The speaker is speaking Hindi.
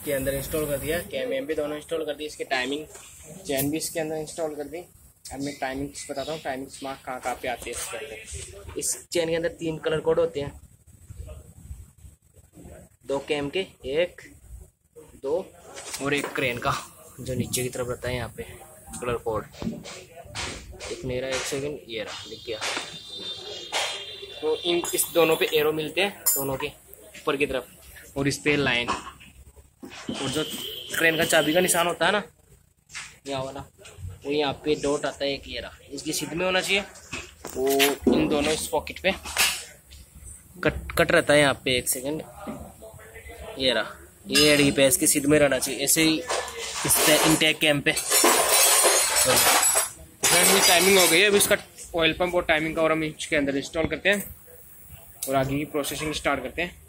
इसके अंदर इंस्टॉल कर दिया, कैम एम भी दोनों इंस्टॉल कर दी, इसकी टाइमिंग चैन भी इसके अंदर इंस्टॉल कर दी। अब मैं टाइमिंग्स बताता हूँ, टाइमिंग्स मार्क कहाँ पे आती है इसके अंदर। इस चैन के अंदर 3 कलर कोड होते हैं, 2 कैम के, 1 2 और 1 क्रेन का, जो नीचे की तरफ रहता है यहाँ पे कलर कोड। एक मेरा 1 सेकेंड, ये रहा लिख गया। तो इस दोनों पे एरो मिलते हैं, दोनों के ऊपर की तरफ, और इस पे लाइन, और जो क्रेन का चाबी का निशान होता है ना यहाँ वाला, वो यहाँ पे डॉट आता है एक, ये रहा। इसकी सीध में होना चाहिए, वो इन दोनों इस पॉकेट पे कट रहता है यहाँ पे। 1 सेकेंड, ये रहा, ये एड़ी पे इसकी सीध में रहना चाहिए, ऐसे ही इस इनटेक कैम पे। तो फ्रेंड टाइमिंग हो गई है, अभी इसका ऑयल पंप और टाइमिंग का और हम इसके अंदर इंस्टॉल करते हैं और आगे की प्रोसेसिंग स्टार्ट करते हैं।